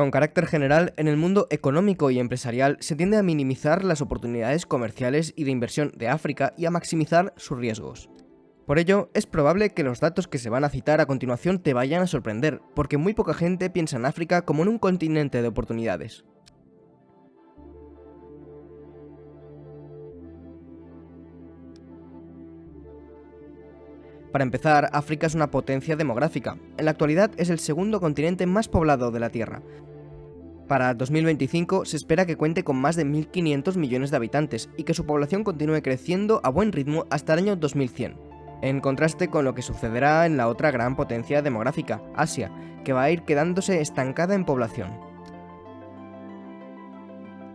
Con carácter general, en el mundo económico y empresarial se tiende a minimizar las oportunidades comerciales y de inversión de África y a maximizar sus riesgos. Por ello, es probable que los datos que se van a citar a continuación te vayan a sorprender, porque muy poca gente piensa en África como en un continente de oportunidades. Para empezar, África es una potencia demográfica. En la actualidad es el segundo continente más poblado de la Tierra. Para 2025 se espera que cuente con más de 1.500 millones de habitantes y que su población continúe creciendo a buen ritmo hasta el año 2100. En contraste con lo que sucederá en la otra gran potencia demográfica, Asia, que va a ir quedándose estancada en población.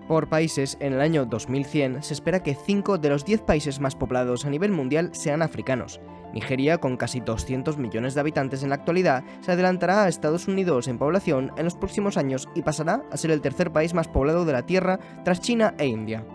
Por países, en el año 2100 se espera que 5 de los 10 países más poblados a nivel mundial sean africanos. Nigeria, con casi 200 millones de habitantes en la actualidad, se adelantará a Estados Unidos en población en los próximos años y pasará a ser el tercer país más poblado de la Tierra tras China e India.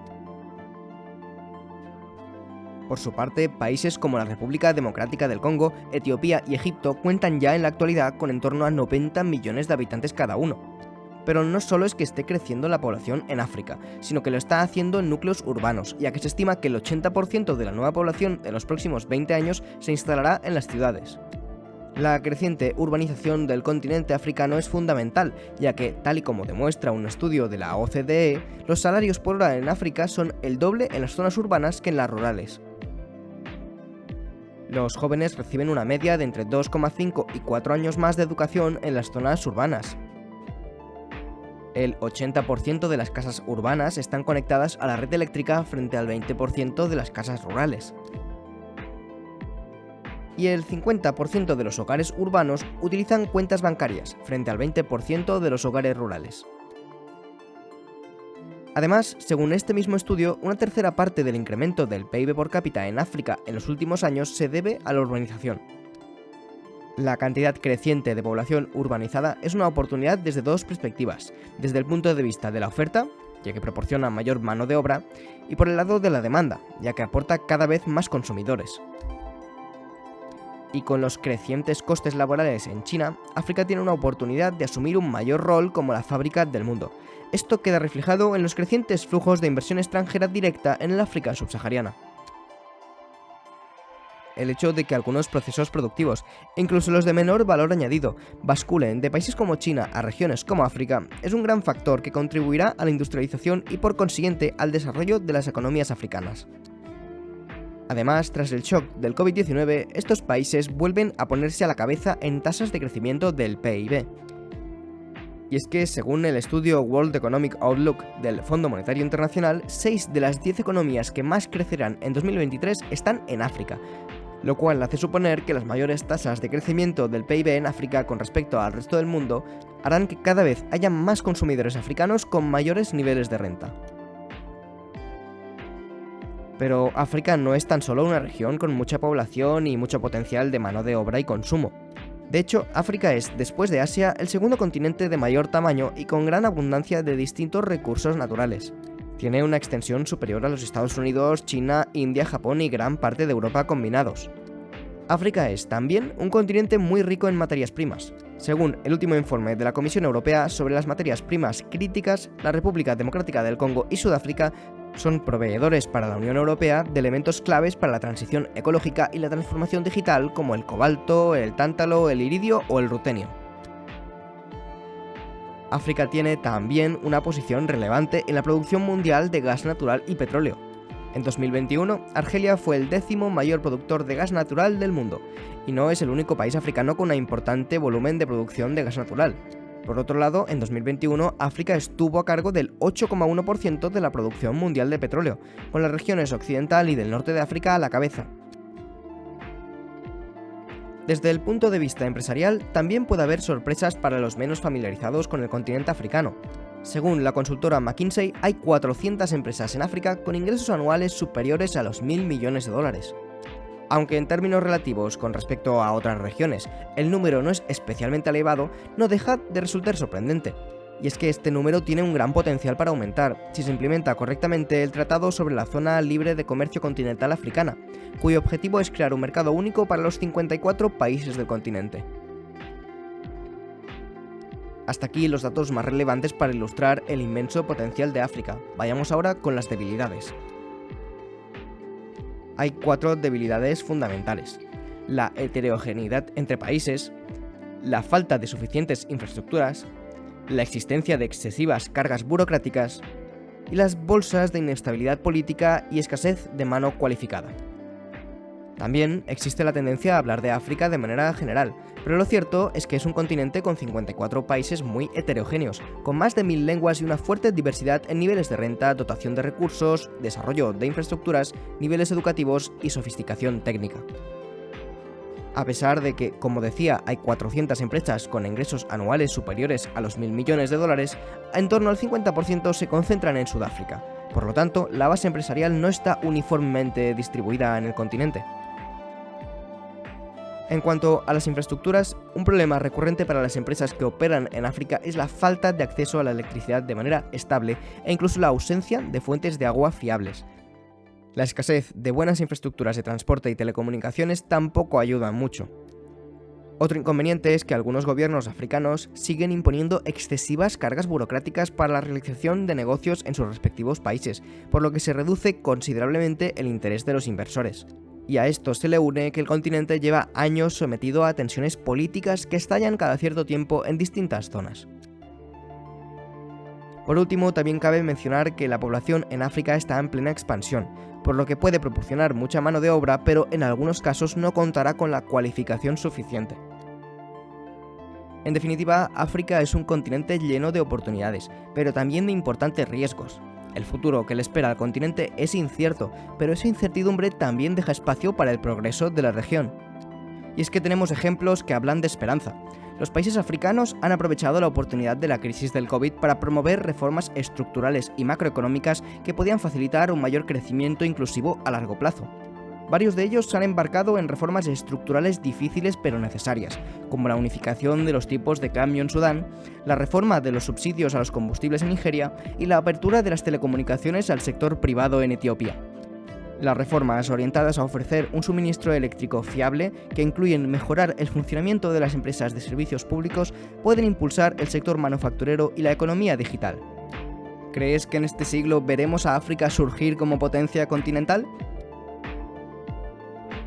Por su parte, países como la República Democrática del Congo, Etiopía y Egipto cuentan ya en la actualidad con en torno a 90 millones de habitantes cada uno. Pero no solo es que esté creciendo la población en África, sino que lo está haciendo en núcleos urbanos, ya que se estima que el 80% de la nueva población en los próximos 20 años se instalará en las ciudades. La creciente urbanización del continente africano es fundamental, ya que, tal y como demuestra un estudio de la OCDE, los salarios por hora en África son el doble en las zonas urbanas que en las rurales. Los jóvenes reciben una media de entre 2,5 y 4 años más de educación en las zonas urbanas. El 80% de las casas urbanas están conectadas a la red eléctrica frente al 20% de las casas rurales. Y el 50% de los hogares urbanos utilizan cuentas bancarias, frente al 20% de los hogares rurales. Además, según este mismo estudio, una tercera parte del incremento del PIB por cápita en África en los últimos años se debe a la urbanización. La cantidad creciente de población urbanizada es una oportunidad desde dos perspectivas, desde el punto de vista de la oferta, ya que proporciona mayor mano de obra, y por el lado de la demanda, ya que aporta cada vez más consumidores. Y con los crecientes costes laborales en China, África tiene una oportunidad de asumir un mayor rol como la fábrica del mundo. Esto queda reflejado en los crecientes flujos de inversión extranjera directa en el África subsahariana. El hecho de que algunos procesos productivos, incluso los de menor valor añadido, basculen de países como China a regiones como África, es un gran factor que contribuirá a la industrialización y por consiguiente al desarrollo de las economías africanas. Además, tras el shock del COVID-19, estos países vuelven a ponerse a la cabeza en tasas de crecimiento del PIB. Y es que, según el estudio World Economic Outlook del Fondo Monetario Internacional, 6 de las 10 economías que más crecerán en 2023 están en África, lo cual hace suponer que las mayores tasas de crecimiento del PIB en África con respecto al resto del mundo harán que cada vez haya más consumidores africanos con mayores niveles de renta. Pero África no es tan solo una región con mucha población y mucho potencial de mano de obra y consumo. De hecho, África es, después de Asia, el segundo continente de mayor tamaño y con gran abundancia de distintos recursos naturales. Tiene una extensión superior a los Estados Unidos, China, India, Japón y gran parte de Europa combinados. África es también un continente muy rico en materias primas. Según el último informe de la Comisión Europea sobre las materias primas críticas, la República Democrática del Congo y Sudáfrica son proveedores para la Unión Europea de elementos claves para la transición ecológica y la transformación digital como el cobalto, el tántalo, el iridio o el rutenio. África tiene también una posición relevante en la producción mundial de gas natural y petróleo. En 2021, Argelia fue el 10º mayor productor de gas natural del mundo, y no es el único país africano con un importante volumen de producción de gas natural. Por otro lado, en 2021, África estuvo a cargo del 8,1% de la producción mundial de petróleo, con las regiones occidental y del norte de África a la cabeza. Desde el punto de vista empresarial, también puede haber sorpresas para los menos familiarizados con el continente africano. Según la consultora McKinsey, hay 400 empresas en África con ingresos anuales superiores a los 1.000 millones de dólares. Aunque en términos relativos con respecto a otras regiones el número no es especialmente elevado, no deja de resultar sorprendente. Y es que este número tiene un gran potencial para aumentar si se implementa correctamente el Tratado sobre la Zona Libre de Comercio Continental Africana, cuyo objetivo es crear un mercado único para los 54 países del continente. Hasta aquí los datos más relevantes para ilustrar el inmenso potencial de África. Vayamos ahora con las debilidades. Hay 4 debilidades fundamentales: la heterogeneidad entre países, la falta de suficientes infraestructuras, la existencia de excesivas cargas burocráticas y las bolsas de inestabilidad política y escasez de mano cualificada. También existe la tendencia a hablar de África de manera general, pero lo cierto es que es un continente con 54 países muy heterogéneos, con más de 1000 lenguas y una fuerte diversidad en niveles de renta, dotación de recursos, desarrollo de infraestructuras, niveles educativos y sofisticación técnica. A pesar de que, como decía, hay 400 empresas con ingresos anuales superiores a los 1.000 millones de dólares, en torno al 50% se concentran en Sudáfrica. Por lo tanto, la base empresarial no está uniformemente distribuida en el continente. En cuanto a las infraestructuras, un problema recurrente para las empresas que operan en África es la falta de acceso a la electricidad de manera estable e incluso la ausencia de fuentes de agua fiables. La escasez de buenas infraestructuras de transporte y telecomunicaciones tampoco ayudan mucho. Otro inconveniente es que algunos gobiernos africanos siguen imponiendo excesivas cargas burocráticas para la realización de negocios en sus respectivos países, por lo que se reduce considerablemente el interés de los inversores. Y a esto se le une que el continente lleva años sometido a tensiones políticas que estallan cada cierto tiempo en distintas zonas. Por último, también cabe mencionar que la población en África está en plena expansión, por lo que puede proporcionar mucha mano de obra, pero en algunos casos no contará con la cualificación suficiente. En definitiva, África es un continente lleno de oportunidades, pero también de importantes riesgos. El futuro que le espera al continente es incierto, pero esa incertidumbre también deja espacio para el progreso de la región. Y es que tenemos ejemplos que hablan de esperanza. Los países africanos han aprovechado la oportunidad de la crisis del COVID para promover reformas estructurales y macroeconómicas que podían facilitar un mayor crecimiento inclusivo a largo plazo. Varios de ellos se han embarcado en reformas estructurales difíciles pero necesarias, como la unificación de los tipos de cambio en Sudán, la reforma de los subsidios a los combustibles en Nigeria y la apertura de las telecomunicaciones al sector privado en Etiopía. Las reformas orientadas a ofrecer un suministro eléctrico fiable, que incluyen mejorar el funcionamiento de las empresas de servicios públicos, pueden impulsar el sector manufacturero y la economía digital. ¿Crees que en este siglo veremos a África surgir como potencia continental?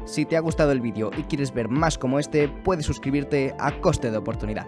Si te ha gustado el vídeo y quieres ver más como este, puedes suscribirte a coste de oportunidad.